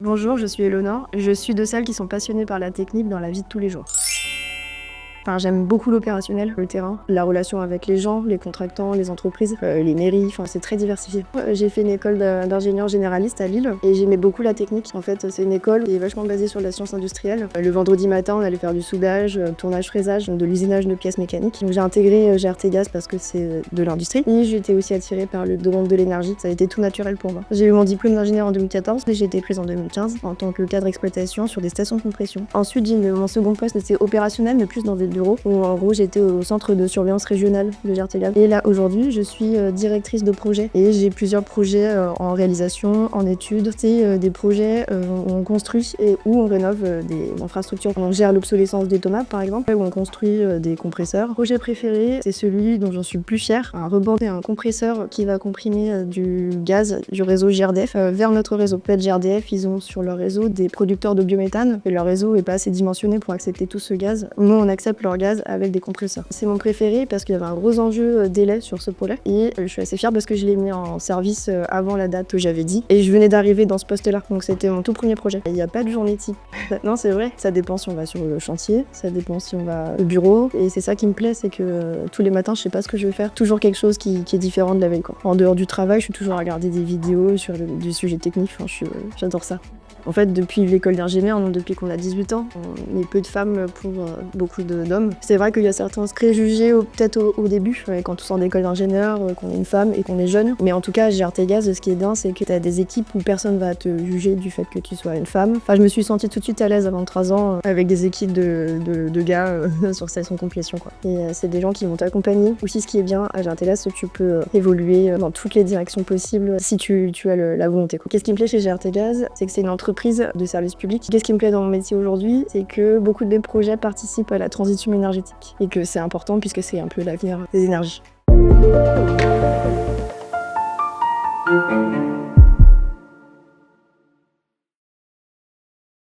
Bonjour, je suis Eleonore. Je suis de celles qui sont passionnées par la technique dans la vie de tous les jours. J'aime beaucoup l'opérationnel, le terrain, la relation avec les gens, les contractants, les entreprises, les mairies, c'est très diversifié. J'ai fait une école d'ingénieur généraliste à Lille et j'aimais beaucoup la technique. En fait, c'est une école qui est vachement basée sur la science industrielle. Le vendredi matin, on allait faire du soudage, tournage, fraisage, de l'usinage de pièces mécaniques. Donc j'ai intégré GRT Gaz parce que c'est de l'industrie. Et j'ai été aussi attirée par le domaine de l'énergie. Ça a été tout naturel pour moi. J'ai eu mon diplôme d'ingénieur en 2014 et j'ai été prise en 2015 en tant que cadre exploitation sur des stations de compression. Ensuite, mon second poste c'était opérationnel, mais plus dans des bureaux où en gros j'étais au centre de surveillance régionale de GRT Gaz. Et là aujourd'hui je suis directrice de projet et j'ai plusieurs projets en réalisation, en études. C'est des projets où on construit et où on rénove des infrastructures. On gère l'obsolescence des tomates par exemple, où on construit des compresseurs. Projet préféré, c'est celui dont j'en suis le plus fière, un rebord et un compresseur qui va comprimer du gaz du réseau GRDF vers notre réseau. En fait, GRDF, ils ont sur leur réseau des producteurs de biométhane et leur réseau est pas assez dimensionné pour accepter tout ce gaz. Nous, on accepte leur gaz avec des compresseurs. C'est mon préféré parce qu'il y avait un gros enjeu délai sur ce projet et je suis assez fière parce que je l'ai mis en service avant la date que j'avais dit et je venais d'arriver dans ce poste-là, donc c'était mon tout premier projet. Il n'y a pas de journée type. Non, c'est vrai, ça dépend si on va sur le chantier, ça dépend si on va au bureau et c'est ça qui me plaît, c'est que tous les matins, je sais pas ce que je vais faire, toujours quelque chose qui est différent de la veille, quoi. En dehors du travail, je suis toujours à regarder des vidéos sur du sujet technique, j'adore ça. En fait, depuis l'école d'ingénieur, depuis qu'on a 18 ans, on est peu de femmes pour beaucoup d'hommes. C'est vrai qu'il y a certains préjugés peut-être au début, quand on sort d'école d'ingénieur, qu'on est une femme et qu'on est jeune. Mais en tout cas, GRT Gaz, ce qui est bien, c'est que tu as des équipes où personne va te juger du fait que tu sois une femme. Je me suis sentie tout de suite à l'aise à 23 ans avec des équipes de gars sur station complétion, quoi. Et c'est des gens qui vont t'accompagner. Aussi, ce qui est bien à GRT Gaz, c'est que tu peux évoluer dans toutes les directions possibles si tu as la volonté, quoi. Qu'est-ce qui me plaît chez GRT Gaz, c'est que c'est une entreprise de service public. Qu'est-ce qui me plaît dans mon métier aujourd'hui, c'est que beaucoup de mes projets participent à la transition énergétique et que c'est important puisque c'est un peu l'avenir des énergies.